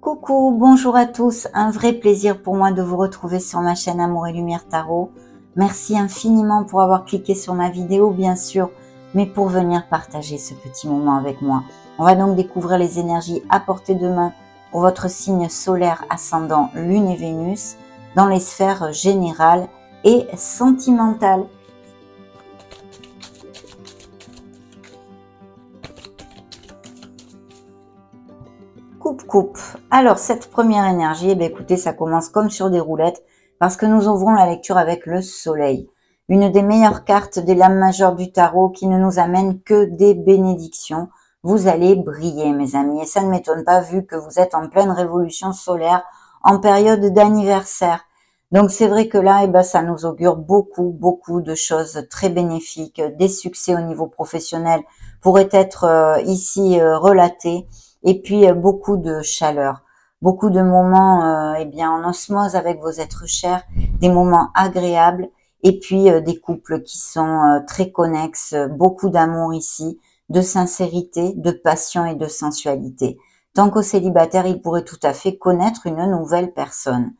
Coucou, bonjour à tous, un vrai plaisir pour moi de vous retrouver sur ma chaîne Amour et Lumière Tarot. Merci infiniment pour avoir cliqué sur ma vidéo, bien sûr, mais pour venir partager ce petit moment avec moi. On va donc découvrir les énergies à portée de main pour votre signe solaire ascendant Lune et Vénus dans les sphères générales et sentimentales. Coupe. Alors, cette première énergie, eh bien, écoutez, ça commence comme sur des roulettes parce que nous ouvrons la lecture avec le soleil. Une des meilleures cartes des lames majeures du tarot qui ne nous amène que des bénédictions. Vous allez briller, mes amis. Et ça ne m'étonne pas vu que vous êtes en pleine révolution solaire, en période d'anniversaire. Donc, c'est vrai que là, eh ben, ça nous augure beaucoup de choses très bénéfiques. Des succès au niveau professionnel pourraient être ici relatés. Et puis beaucoup de chaleur, beaucoup de moments eh bien en osmose avec vos êtres chers, des moments agréables et puis des couples qui sont très connexes, beaucoup d'amour ici, de sincérité, de passion et de sensualité. Tant qu'au célibataire, il pourrait tout à fait connaître une nouvelle personne.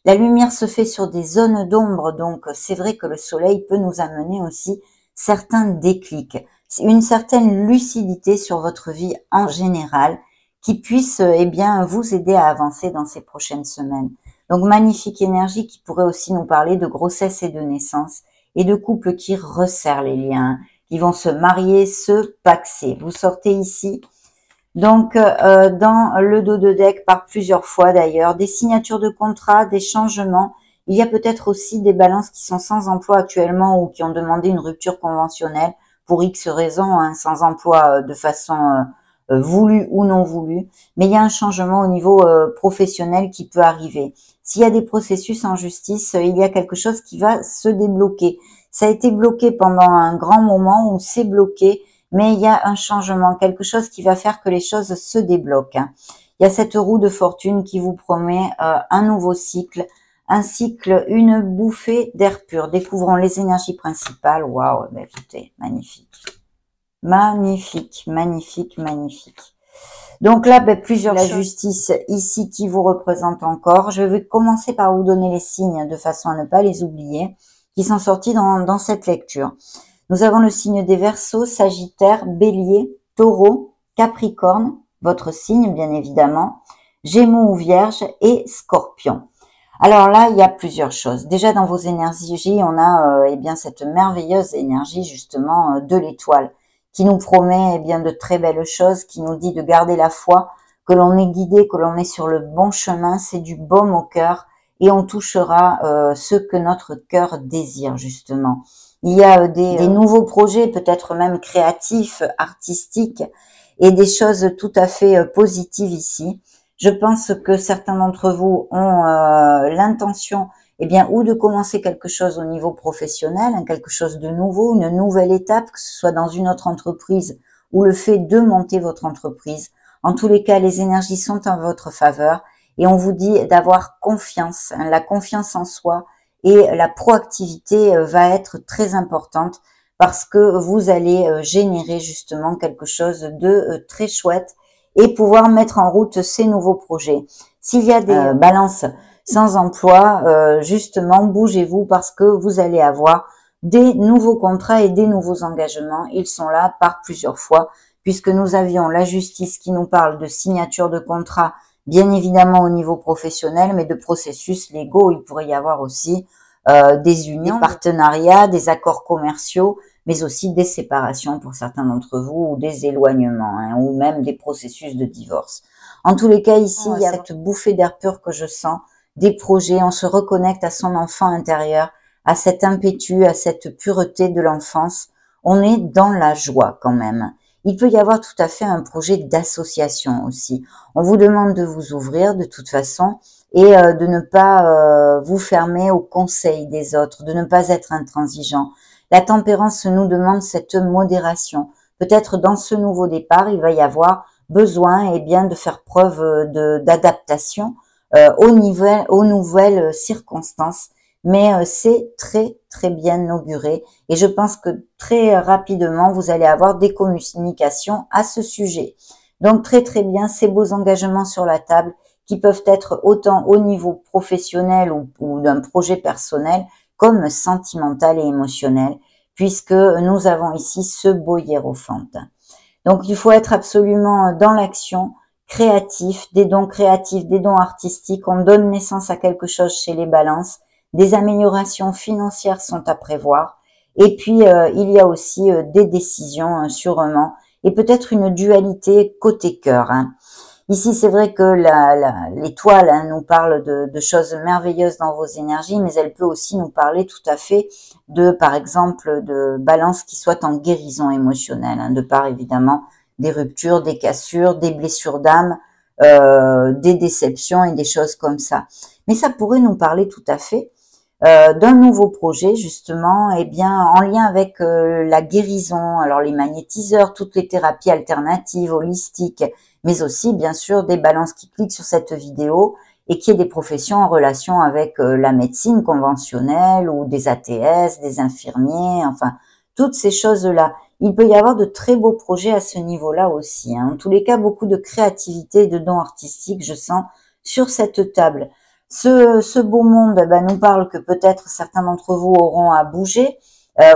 La lumière se fait sur des zones d'ombre, donc c'est vrai que le soleil peut nous amener aussi certains déclics, une certaine lucidité sur votre vie en général, qui puisse eh bien vous aider à avancer dans ces prochaines semaines. Donc magnifique énergie qui pourrait aussi nous parler de grossesse et de naissance et de couples qui resserrent les liens, qui vont se marier, se paxer. Vous sortez ici donc dans le dos de deck par plusieurs fois d'ailleurs, des signatures de contrats, des changements. Il y a peut-être aussi des balances qui sont sans emploi actuellement ou qui ont demandé une rupture conventionnelle pour X raisons, hein, sans emploi de façon voulu ou non voulu, mais il y a un changement au niveau professionnel qui peut arriver. S'il y a des processus en justice, il y a quelque chose qui va se débloquer. Ça a été bloqué pendant un grand moment ou c'est bloqué, mais il y a un changement, quelque chose qui va faire que les choses se débloquent. Il y a cette roue de fortune qui vous promet un nouveau cycle, un cycle, une bouffée d'air pur. Découvrons les énergies principales. Waouh, ben écoutez, magnifique. Magnifique. Donc là, plusieurs la justice ici qui vous représente encore. Je vais commencer par vous donner les signes de façon à ne pas les oublier, qui sont sortis dans cette lecture. Nous avons le signe des Verseaux, Sagittaire, Bélier, Taureau, Capricorne, votre signe bien évidemment, Gémeaux ou Vierge et Scorpion. Alors là, il y a plusieurs choses. Déjà dans vos énergies, on a eh bien cette merveilleuse énergie justement de l'étoile, qui nous promet eh bien de très belles choses, qui nous dit de garder la foi, que l'on est guidé, que l'on est sur le bon chemin, c'est du baume au cœur et on touchera ce que notre cœur désire justement. Il y a des nouveaux projets, peut-être même créatifs, artistiques et des choses tout à fait positives ici. Je pense que certains d'entre vous ont l'intention eh bien, ou de commencer quelque chose au niveau professionnel, hein, quelque chose de nouveau, une nouvelle étape, que ce soit dans une autre entreprise ou le fait de monter votre entreprise. En tous les cas, les énergies sont en votre faveur et on vous dit d'avoir confiance, hein, la confiance en soi et la proactivité va être très importante parce que vous allez générer justement quelque chose de très chouette et pouvoir mettre en route ces nouveaux projets. S'il y a des balances sans emploi, justement, bougez-vous parce que vous allez avoir des nouveaux contrats et des nouveaux engagements. Ils sont là par plusieurs fois, puisque nous avions la justice qui nous parle de signature de contrat, bien évidemment au niveau professionnel, mais de processus légaux. Il pourrait y avoir aussi des unions, des partenariats, des accords commerciaux, mais aussi des séparations pour certains d'entre vous, ou des éloignements, hein, ou même des processus de divorce. En tous les cas, ici, il y a cette bouffée d'air pur que je sens, des projets, on se reconnecte à son enfant intérieur, à cet impétu, à cette pureté de l'enfance. On est dans la joie quand même. Il peut y avoir tout à fait un projet d'association aussi. On vous demande de vous ouvrir de toute façon et de ne pas vous fermer aux conseils des autres, de ne pas être intransigeant. La tempérance nous demande cette modération. Peut-être dans ce nouveau départ, il va y avoir besoin de faire preuve d'adaptation aux nouvelles circonstances. Mais c'est très très bien auguré et je pense que très rapidement vous allez avoir des communications à ce sujet. Donc très très bien, ces beaux engagements sur la table qui peuvent être autant au niveau professionnel ou d'un projet personnel comme sentimental et émotionnel, puisque nous avons ici ce beau hiérophante. Donc il faut être absolument dans l'action, créatif, des dons créatifs, des dons artistiques, on donne naissance à quelque chose chez les balances, des améliorations financières sont à prévoir, et puis il y a aussi des décisions sûrement, et peut-être une dualité côté cœur. Ici, c'est vrai que l'étoile nous parle de choses merveilleuses dans vos énergies, mais elle peut aussi nous parler tout à fait par exemple, de balance qui soit en guérison émotionnelle, de par évidemment des ruptures, des cassures, des blessures d'âme, des déceptions et des choses comme ça. Mais ça pourrait nous parler tout à fait d'un nouveau projet justement, en lien avec la guérison, alors les magnétiseurs, toutes les thérapies alternatives, holistiques, mais aussi bien sûr des balances qui cliquent sur cette vidéo et qui est des professions en relation avec la médecine conventionnelle ou des ATS, des infirmiers, enfin toutes ces choses-là. Il peut y avoir de très beaux projets à ce niveau-là aussi. En tous les cas, beaucoup de créativité et de dons artistiques, je sens, sur cette table. Ce beau monde nous parle que peut-être certains d'entre vous auront à bouger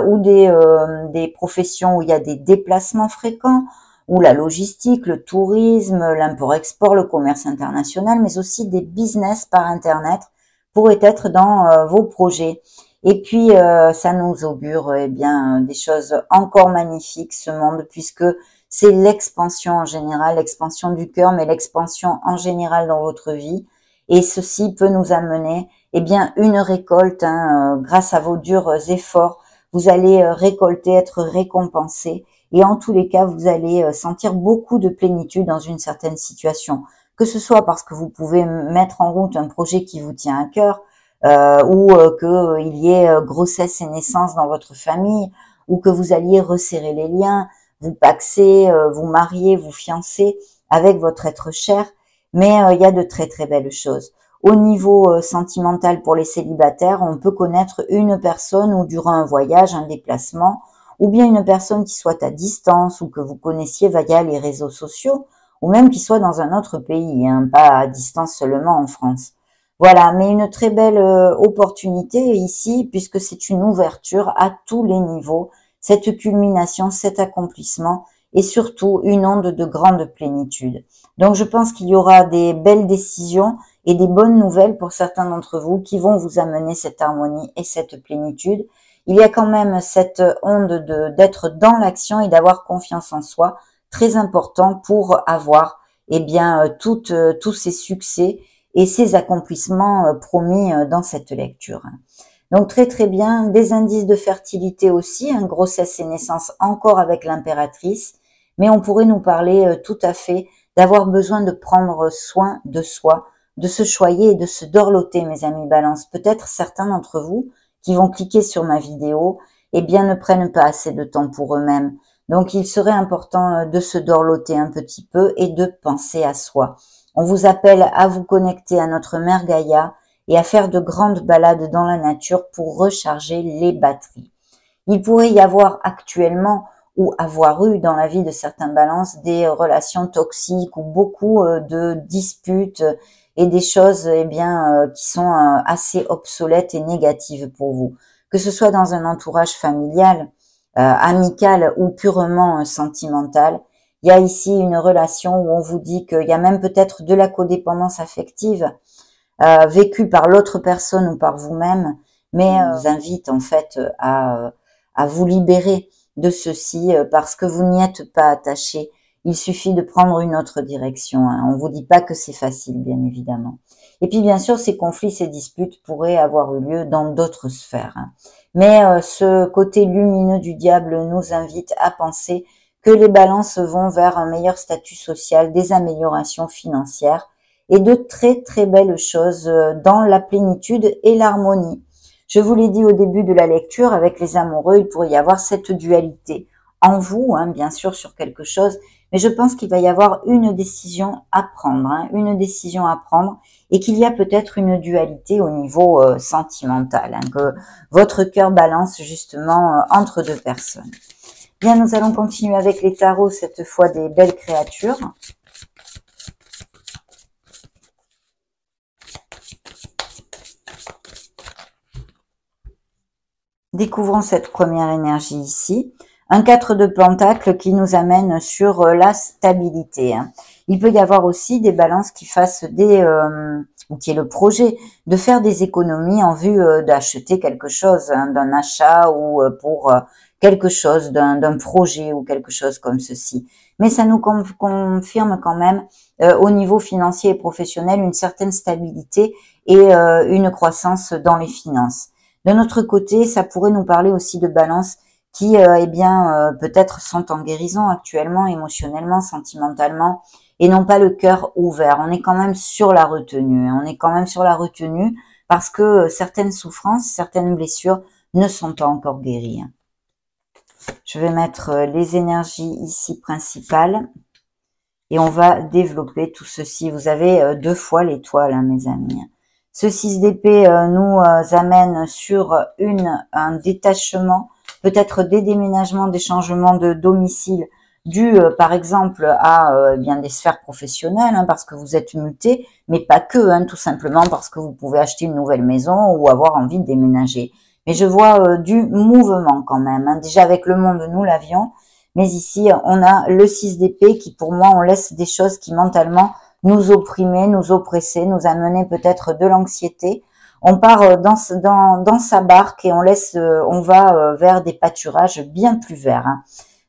ou des professions où il y a des déplacements fréquents, ou la logistique, le tourisme, l'import-export, le commerce international, mais aussi des business par Internet pourraient être dans vos projets. Et puis, ça nous augure des choses encore magnifiques, ce monde, puisque c'est l'expansion en général, l'expansion du cœur, mais l'expansion en général dans votre vie. Et ceci peut nous amener une récolte grâce à vos durs efforts. Vous allez récolter, être récompensé. Et en tous les cas, vous allez sentir beaucoup de plénitude dans une certaine situation. Que ce soit parce que vous pouvez mettre en route un projet qui vous tient à cœur, ou qu'il y ait grossesse et naissance dans votre famille, ou que vous alliez resserrer les liens, vous paxer, vous marier, vous fiancer avec votre être cher. Mais il y a de très très belles choses. Au niveau sentimental pour les célibataires, on peut connaître une personne ou durant un voyage, un déplacement, ou bien une personne qui soit à distance ou que vous connaissiez via les réseaux sociaux, ou même qui soit dans un autre pays, pas à distance seulement en France. Voilà, mais une très belle opportunité ici, puisque c'est une ouverture à tous les niveaux, cette culmination, cet accomplissement, et surtout une onde de grande plénitude. Donc je pense qu'il y aura des belles décisions et des bonnes nouvelles pour certains d'entre vous qui vont vous amener cette harmonie et cette plénitude. Il y a quand même cette onde d'être dans l'action et d'avoir confiance en soi, très important pour avoir tous ces succès et ces accomplissements promis dans cette lecture. Donc très très bien, des indices de fertilité aussi, grossesse et naissance encore avec l'impératrice, mais on pourrait nous parler tout à fait d'avoir besoin de prendre soin de soi, de se choyer et de se dorloter, mes amis balance. Peut-être certains d'entre vous qui vont cliquer sur ma vidéo, ne prennent pas assez de temps pour eux-mêmes. Donc il serait important de se dorloter un petit peu et de penser à soi. On vous appelle à vous connecter à notre mère Gaïa et à faire de grandes balades dans la nature pour recharger les batteries. Il pourrait y avoir actuellement ou avoir eu dans la vie de certains balances des relations toxiques ou beaucoup de disputes et des choses qui sont assez obsolètes et négatives pour vous. Que ce soit dans un entourage familial, amical ou purement sentimental, il y a ici une relation où on vous dit qu'il y a même peut-être de la codépendance affective vécue par l'autre personne ou par vous-même, mais on vous invite en fait à vous libérer de ceci parce que vous n'y êtes pas attaché. Il suffit de prendre une autre direction. On vous dit pas que c'est facile, bien évidemment. Et puis, bien sûr, ces conflits, ces disputes pourraient avoir eu lieu dans d'autres sphères. Mais ce côté lumineux du diable nous invite à penser que les balances vont vers un meilleur statut social, des améliorations financières et de très très belles choses dans la plénitude et l'harmonie. Je vous l'ai dit au début de la lecture, avec les amoureux, il pourrait y avoir cette dualité en vous, bien sûr, sur quelque chose, mais je pense qu'il va y avoir une décision à prendre, hein, une décision à prendre, et qu'il y a peut-être une dualité au niveau sentimental, hein, que votre cœur balance justement entre deux personnes. Bien, nous allons continuer avec les tarots, cette fois des belles créatures. Découvrons cette première énergie ici. Un 4 de pentacle qui nous amène sur la stabilité. Il peut y avoir aussi des balances qui fassent ou qui est le projet de faire des économies en vue d'acheter quelque chose, hein, d'un achat ou pour quelque chose, d'un projet ou quelque chose comme ceci. Mais ça nous confirme quand même au niveau financier et professionnel une certaine stabilité et une croissance dans les finances. De notre côté, ça pourrait nous parler aussi de balances qui, peut-être sont en guérison actuellement, émotionnellement, sentimentalement, et n'ont pas le cœur ouvert. On est quand même sur la retenue. On est quand même sur la retenue parce que certaines souffrances, certaines blessures ne sont pas encore guéries. Je vais mettre les énergies ici principales et on va développer tout ceci. Vous avez 2 fois l'étoile, hein, mes amis. Ce 6 d'épée nous amène sur un détachement, peut-être des déménagements, des changements de domicile, dû par exemple à des sphères professionnelles, hein, parce que vous êtes muté, mais pas que, hein, tout simplement parce que vous pouvez acheter une nouvelle maison ou avoir envie de déménager. Mais je vois du mouvement quand même, hein. Déjà avec le monde, nous l'avions, mais ici on a le 6 d'épée qui pour moi, on laisse des choses qui mentalement nous opprimer, nous oppresser, nous amener peut-être de l'anxiété. On part dans sa barque et on va vers des pâturages bien plus verts, hein.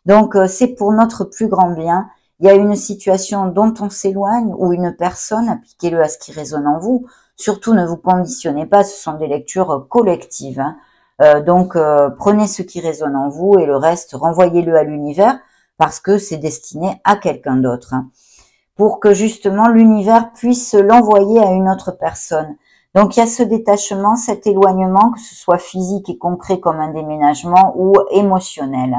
Donc c'est pour notre plus grand bien. Il y a une situation dont on s'éloigne ou une personne, appliquez-le à ce qui résonne en vous. Surtout ne vous conditionnez pas, ce sont des lectures collectives, hein. Donc prenez ce qui résonne en vous et le reste renvoyez-le à l'univers parce que c'est destiné à quelqu'un d'autre, hein, pour que justement l'univers puisse l'envoyer à une autre personne. Donc il y a ce détachement, cet éloignement, que ce soit physique et concret comme un déménagement ou émotionnel.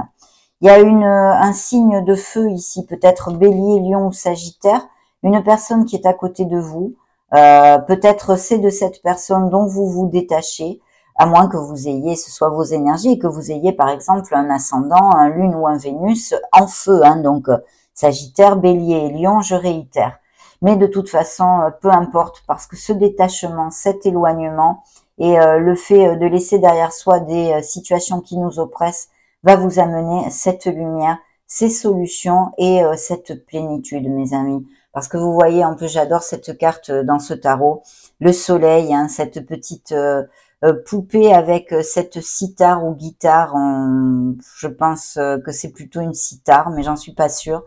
Il y a un signe de feu ici, peut-être bélier, lion ou sagittaire, une personne qui est à côté de vous. Peut-être c'est de cette personne dont vous vous détachez, à moins que vous ayez, ce soit vos énergies, et que vous ayez par exemple un ascendant, un lune ou un Vénus en feu, hein, donc Sagittaire, Bélier et Lion, je réitère. Mais de toute façon, peu importe, parce que ce détachement, cet éloignement et le fait de laisser derrière soi des situations qui nous oppressent va vous amener cette lumière, ces solutions et cette plénitude, mes amis. Parce que vous voyez, en plus, j'adore cette carte dans ce tarot, le soleil, hein, cette petite poupée avec cette cithare ou guitare. Je pense que c'est plutôt une cithare, mais j'en suis pas sûre.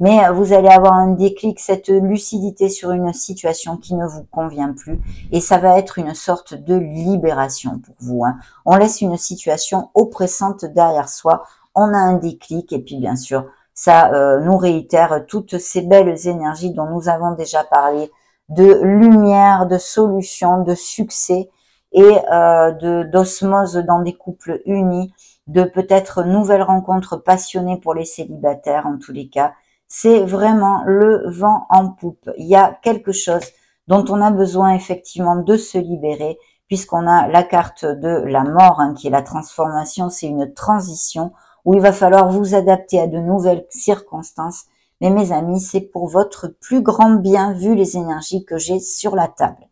Mais vous allez avoir un déclic, cette lucidité sur une situation qui ne vous convient plus. Et ça va être une sorte de libération pour vous, hein. On laisse une situation oppressante derrière soi. On a un déclic et puis bien sûr, ça nous réitère toutes ces belles énergies dont nous avons déjà parlé, de lumière, de solution, de succès et d'osmose dans des couples unis, de peut-être nouvelles rencontres passionnées pour les célibataires en tous les cas. C'est vraiment le vent en poupe. Il y a quelque chose dont on a besoin effectivement de se libérer, puisqu'on a la carte de la mort, hein, qui est la transformation, c'est une transition où il va falloir vous adapter à de nouvelles circonstances. Mais mes amis, c'est pour votre plus grand bien vu les énergies que j'ai sur la table.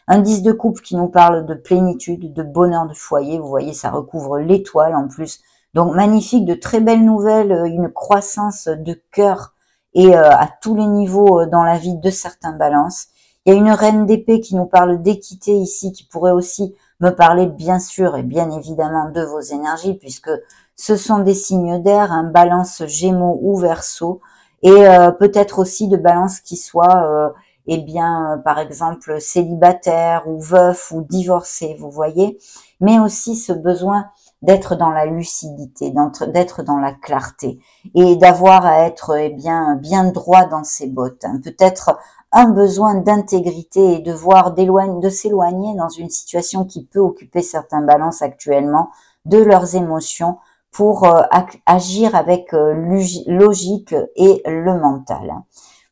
Un 10 de coupe qui nous parle de plénitude, de bonheur de foyer. Vous voyez, ça recouvre l'étoile en plus. Donc magnifique, de très belles nouvelles, une croissance de cœur et à tous les niveaux dans la vie de certains balances. Il y a une reine d'épée qui nous parle d'équité ici, qui pourrait aussi me parler bien sûr et bien évidemment de vos énergies, puisque ce sont des signes d'air, un balance gémeaux ou verseau, et peut-être aussi de balance qui soit par exemple célibataire ou veuf ou divorcé, vous voyez, mais aussi ce besoin d'être dans la lucidité, d'être dans la clarté et d'avoir à être bien droit dans ses bottes, hein. Peut-être un besoin d'intégrité et de s'éloigner dans une situation qui peut occuper certains balances actuellement de leurs émotions pour agir avec logique et le mental.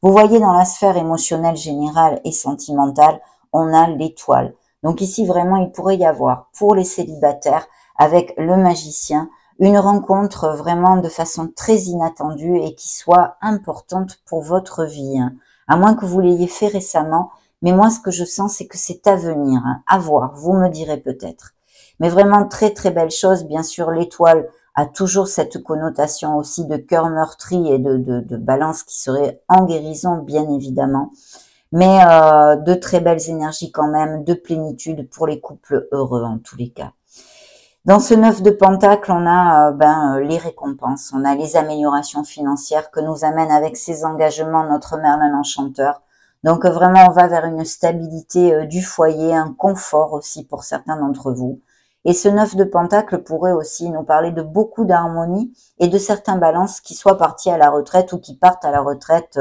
Vous voyez, dans la sphère émotionnelle générale et sentimentale, on a l'étoile. Donc ici, vraiment, il pourrait y avoir, pour les célibataires, avec le magicien, une rencontre vraiment de façon très inattendue et qui soit importante pour votre vie. À moins que vous l'ayez fait récemment, mais moi, ce que je sens, c'est que c'est à venir, à voir, vous me direz peut-être. Mais vraiment, très très belle chose. Bien sûr, l'étoile a toujours cette connotation aussi de cœur meurtri et de balance qui serait en guérison, bien évidemment. Mais de très belles énergies quand même, de plénitude pour les couples heureux en tous les cas. Dans ce 9 de Pentacle, on a les récompenses, on a les améliorations financières que nous amène avec ses engagements notre Merlin l'Enchanteur. Donc vraiment, on va vers une stabilité du foyer, un confort aussi pour certains d'entre vous. Et ce 9 de Pentacle pourrait aussi nous parler de beaucoup d'harmonie et de certains balances qui soient partis à la retraite ou qui partent à la retraite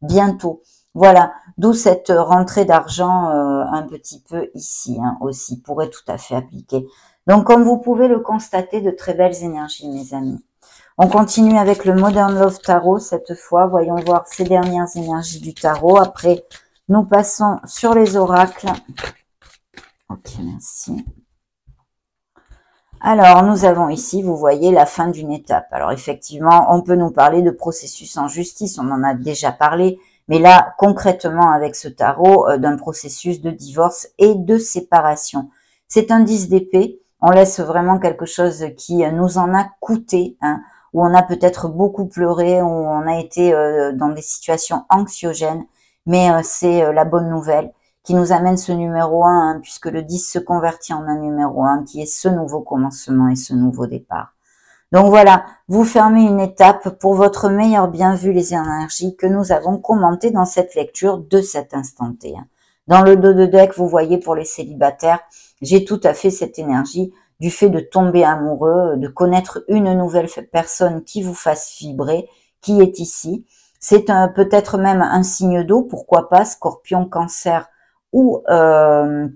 bientôt. Voilà, d'où cette rentrée d'argent un petit peu ici aussi, pourrait tout à fait appliquer. Donc, comme vous pouvez le constater, de très belles énergies, mes amis. On continue avec le Modern Love Tarot cette fois. Voyons voir ces dernières énergies du tarot. Après, nous passons sur les oracles. Ok, merci. Alors, nous avons ici, vous voyez, la fin d'une étape. Alors, effectivement, on peut nous parler de processus en justice. On en a déjà parlé. Mais là, concrètement, avec ce tarot, d'un processus de divorce et de séparation. C'est un 10 d'épée. On laisse vraiment quelque chose qui nous en a coûté, où on a peut-être beaucoup pleuré, où on a été dans des situations anxiogènes, mais c'est la bonne nouvelle qui nous amène ce numéro 1, puisque le 10 se convertit en un numéro 1, qui est ce nouveau commencement et ce nouveau départ. Donc voilà, vous fermez une étape pour votre meilleur bien vu les énergies que nous avons commentées dans cette lecture de cet instant T. Dans le dos de deck, vous voyez pour les célibataires, j'ai tout à fait cette énergie du fait de tomber amoureux, de connaître une nouvelle personne qui vous fasse vibrer, qui est ici. C'est peut-être même un signe d'eau, pourquoi pas, Scorpion, Cancer ou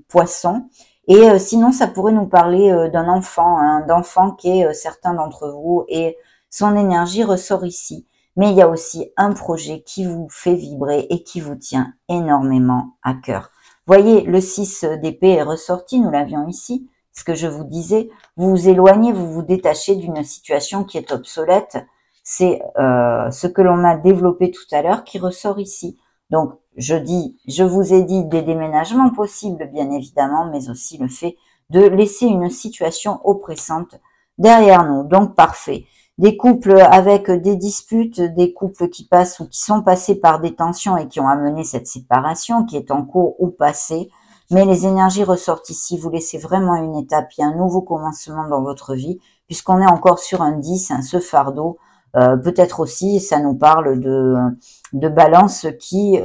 Poisson. Et sinon, ça pourrait nous parler d'un enfant, d'enfant qui est certains d'entre vous, et son énergie ressort ici. Mais il y a aussi un projet qui vous fait vibrer et qui vous tient énormément à cœur. Voyez, le 6 d'épée est ressorti, nous l'avions ici. Ce que je vous disais, vous vous éloignez, vous vous détachez d'une situation qui est obsolète. C'est ce que l'on a développé tout à l'heure qui ressort ici. Donc, je vous ai dit des déménagements possibles, bien évidemment, mais aussi le fait de laisser une situation oppressante derrière nous. Donc, parfait. Des couples avec des disputes, des couples qui passent ou qui sont passés par des tensions et qui ont amené cette séparation qui est en cours ou passée. Mais les énergies ressortent ici. Vous laissez vraiment une étape, il y a un nouveau commencement dans votre vie, puisqu'on est encore sur un 10, ce fardeau. Peut-être aussi, ça nous parle de balance qui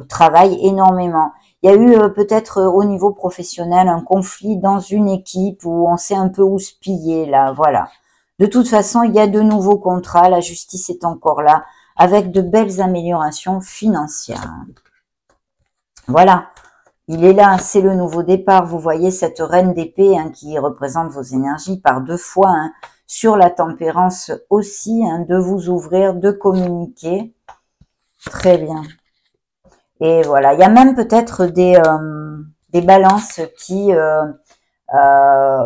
travaille énormément. Il y a eu peut-être au niveau professionnel un conflit dans une équipe où on s'est un peu houspillé là, voilà. De toute façon, il y a de nouveaux contrats, la justice est encore là, avec de belles améliorations financières. Voilà, il est là, c'est le nouveau départ. Vous voyez cette reine d'épée qui représente vos énergies par 2 fois, sur la tempérance aussi, de vous ouvrir, de communiquer. Très bien. Et voilà, il y a même peut-être des balances qui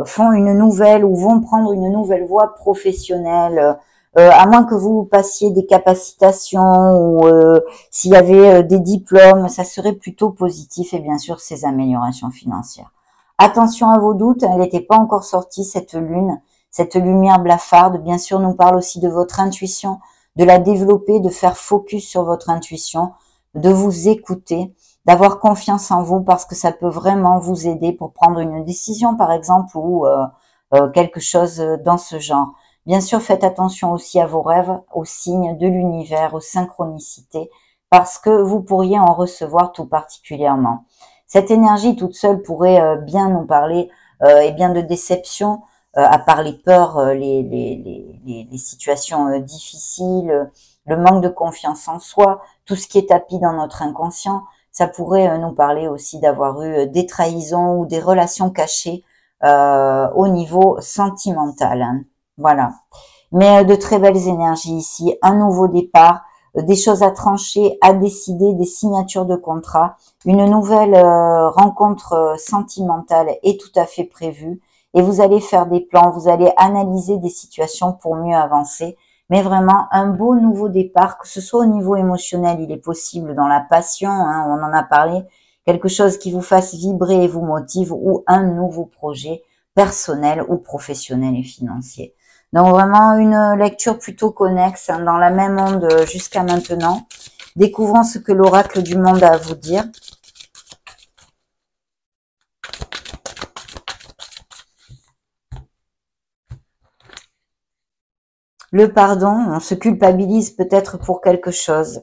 font une nouvelle ou vont prendre une nouvelle voie professionnelle, à moins que vous passiez des capacitations ou s'il y avait des diplômes, ça serait plutôt positif et bien sûr ces améliorations financières. Attention à vos doutes, elle n'était pas encore sortie cette lune, cette lumière blafarde, bien sûr nous parle aussi de votre intuition, de la développer, de faire focus sur votre intuition, de vous écouter, d'avoir confiance en vous parce que ça peut vraiment vous aider pour prendre une décision par exemple ou quelque chose dans ce genre. Bien sûr, faites attention aussi à vos rêves, aux signes de l'univers, aux synchronicités parce que vous pourriez en recevoir tout particulièrement. Cette énergie toute seule pourrait bien nous parler et bien de déception, à part les peurs, les situations difficiles, le manque de confiance en soi, tout ce qui est tapis dans notre inconscient. Ça pourrait nous parler aussi d'avoir eu des trahisons ou des relations cachées au niveau sentimental. Voilà. Mais de très belles énergies ici, un nouveau départ, des choses à trancher, à décider, des signatures de contrat, une nouvelle rencontre sentimentale est tout à fait prévue et vous allez faire des plans, vous allez analyser des situations pour mieux avancer. Mais vraiment un beau nouveau départ, que ce soit au niveau émotionnel, il est possible dans la passion, hein, on en a parlé, quelque chose qui vous fasse vibrer et vous motive, ou un nouveau projet personnel ou professionnel et financier. Donc vraiment une lecture plutôt connexe, hein, dans la même onde jusqu'à maintenant. Découvrons ce que l'oracle du monde a à vous dire. Le pardon, on se culpabilise peut-être pour quelque chose.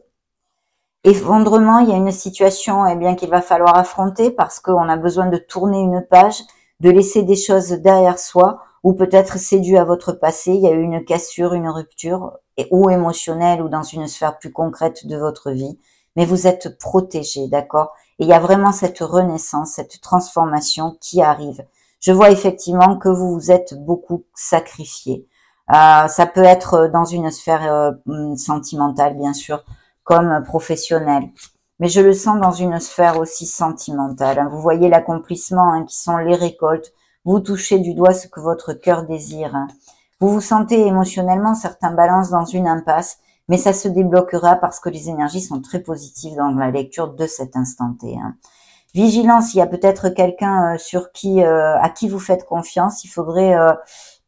Effondrement, il y a une situation qu'il va falloir affronter parce qu'on a besoin de tourner une page, de laisser des choses derrière soi, ou peut-être c'est dû à votre passé, il y a eu une cassure, une rupture, ou émotionnelle, ou dans une sphère plus concrète de votre vie, mais vous êtes protégé, d'accord? Et il y a vraiment cette renaissance, cette transformation qui arrive. Je vois effectivement que vous vous êtes beaucoup sacrifié. Ça peut être dans une sphère sentimentale, bien sûr, comme professionnel. Mais je le sens dans une sphère aussi sentimentale. Vous voyez l'accomplissement, qui sont les récoltes. Vous touchez du doigt ce que votre cœur désire. Vous vous sentez émotionnellement, certains balancent dans une impasse, mais ça se débloquera parce que les énergies sont très positives dans la lecture de cet instant T. Vigilance, il y a peut-être quelqu'un à qui vous faites confiance. Il faudrait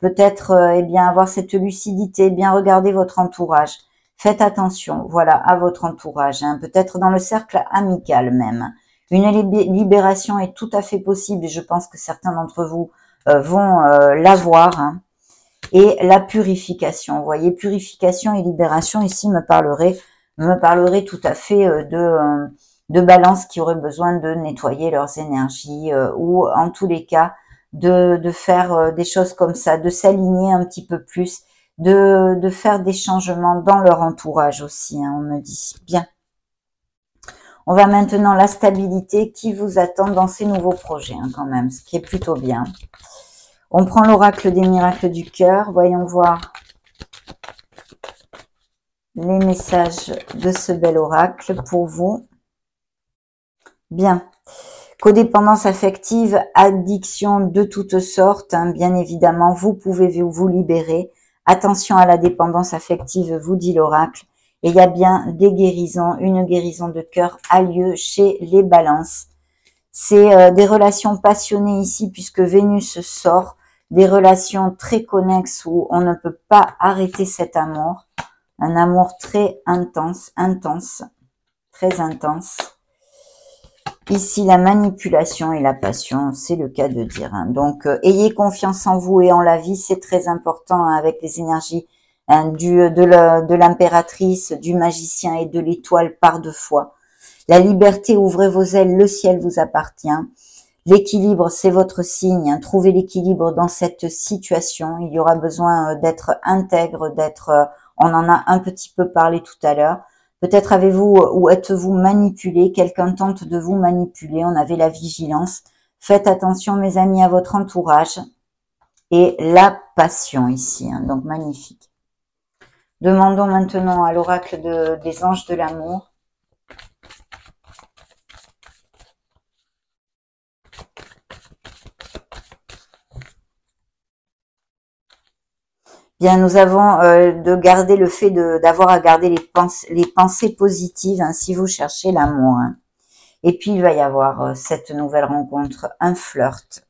peut-être avoir cette lucidité, bien regarder votre entourage. Faites attention, voilà, à votre entourage, peut-être dans le cercle amical même. Une libération est tout à fait possible et je pense que certains d'entre vous vont l'avoir. Et la purification, vous voyez, purification et libération ici me parlerait tout à fait de balance qui auraient besoin de nettoyer leurs énergies ou en tous les cas de faire des choses comme ça, de s'aligner un petit peu plus, de faire des changements dans leur entourage aussi, on me dit. Bien. On va maintenant la stabilité qui vous attend dans ces nouveaux projets quand même, ce qui est plutôt bien. On prend l'oracle des miracles du cœur. Voyons voir les messages de ce bel oracle pour vous. Bien. Codépendance affective, addiction de toutes sortes, bien évidemment, vous pouvez vous libérer. Attention à la dépendance affective, vous dit l'oracle. Et il y a bien des guérisons, une guérison de cœur a lieu chez les balances. C'est des relations passionnées ici puisque Vénus sort, des relations très connexes où on ne peut pas arrêter cet amour. Un amour très intense, très intense. Ici, la manipulation et la passion, c'est le cas de dire. Donc, ayez confiance en vous et en la vie, c'est très important avec les énergies de l'impératrice, du magicien et de l'étoile par deux fois. La liberté, ouvrez vos ailes, le ciel vous appartient. L'équilibre, c'est votre signe. Trouvez l'équilibre dans cette situation. Il y aura besoin d'être intègre, on en a un petit peu parlé tout à l'heure. Peut-être avez-vous ou êtes-vous manipulé, quelqu'un tente de vous manipuler, on avait la vigilance. Faites attention, mes amis, à votre entourage. Et la passion ici, donc magnifique. Demandons maintenant à l'oracle des anges de l'amour. Bien, nous avons de garder le fait d'avoir à garder les pensées positives si vous cherchez l'amour. Et puis, il va y avoir cette nouvelle rencontre, un flirt.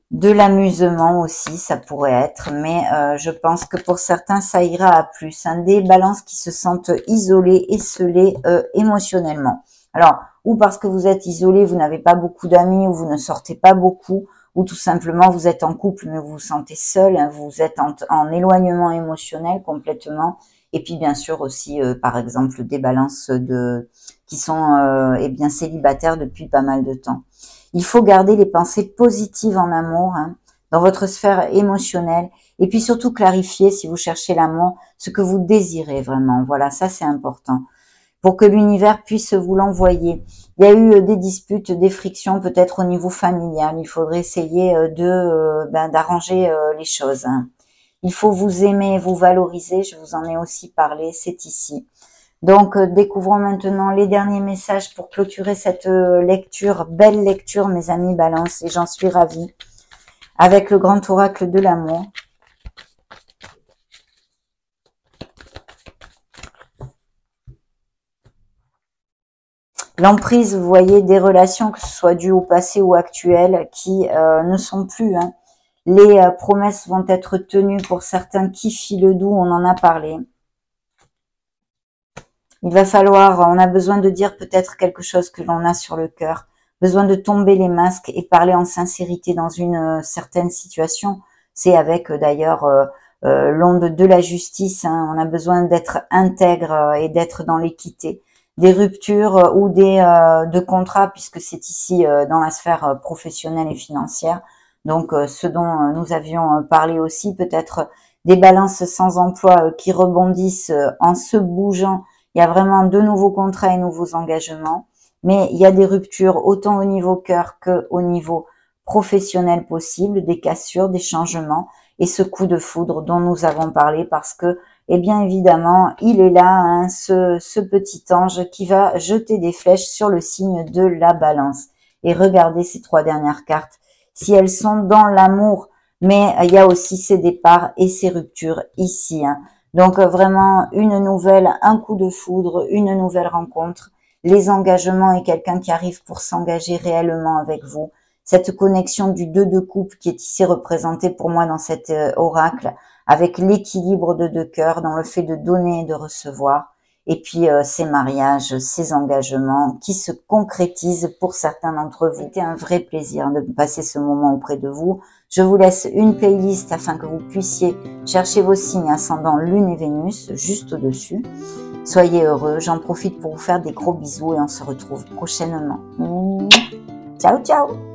De l'amusement aussi, ça pourrait être, mais je pense que pour certains, ça ira à plus. Des balances qui se sentent isolées, esselées émotionnellement. Alors, ou parce que vous êtes isolé, vous n'avez pas beaucoup d'amis, ou vous ne sortez pas beaucoup, ou tout simplement vous êtes en couple mais vous vous sentez seul, vous êtes en éloignement émotionnel complètement, et puis bien sûr aussi par exemple des balances qui sont célibataires depuis pas mal de temps. Il faut garder les pensées positives en amour, dans votre sphère émotionnelle, et puis surtout clarifier si vous cherchez l'amour, ce que vous désirez vraiment. Voilà, ça c'est important. Pour que l'univers puisse vous l'envoyer. Il y a eu des disputes, des frictions peut-être au niveau familial. Il faudrait essayer d'arranger les choses. Il faut vous aimer, vous valoriser. Je vous en ai aussi parlé, c'est ici. Donc, découvrons maintenant les derniers messages pour clôturer cette lecture. Belle lecture, mes amis Balance, et j'en suis ravie. Avec le grand oracle de l'amour. L'emprise, vous voyez, des relations, que ce soit dues au passé ou actuelles, qui ne sont plus. Hein. Les promesses vont être tenues pour certains qui filent le doux, on en a parlé. Il va falloir, on a besoin de dire peut-être quelque chose que l'on a sur le cœur, besoin de tomber les masques et parler en sincérité dans une certaine situation. C'est avec d'ailleurs l'onde de la justice, hein, on a besoin d'être intègre et d'être dans l'équité. Des ruptures ou de contrats, puisque c'est ici dans la sphère professionnelle et financière. Donc ce dont nous avions parlé aussi, peut-être des balances sans emploi qui rebondissent en se bougeant. Il y a vraiment de nouveaux contrats et nouveaux engagements, mais il y a des ruptures autant au niveau cœur qu'au niveau professionnel possible, des cassures, des changements et ce coup de foudre dont nous avons parlé parce que, eh bien évidemment, il est là, hein, ce petit ange qui va jeter des flèches sur le signe de la balance. Et regardez ces 3 dernières cartes, si elles sont dans l'amour, mais il y a aussi ces départs et ces ruptures ici, hein. Donc vraiment une nouvelle, un coup de foudre, une nouvelle rencontre, les engagements et quelqu'un qui arrive pour s'engager réellement avec vous. Cette connexion du 2 de coupe qui est ici représentée pour moi dans cet oracle, avec l'équilibre de 2 cœurs, dans le fait de donner et de recevoir. Et puis ces mariages, ces engagements qui se concrétisent pour certains d'entre vous. C'était un vrai plaisir de passer ce moment auprès de vous. Je vous laisse une playlist afin que vous puissiez chercher vos signes ascendant Lune et Vénus juste au-dessus. Soyez heureux, j'en profite pour vous faire des gros bisous et on se retrouve prochainement. Ciao, ciao!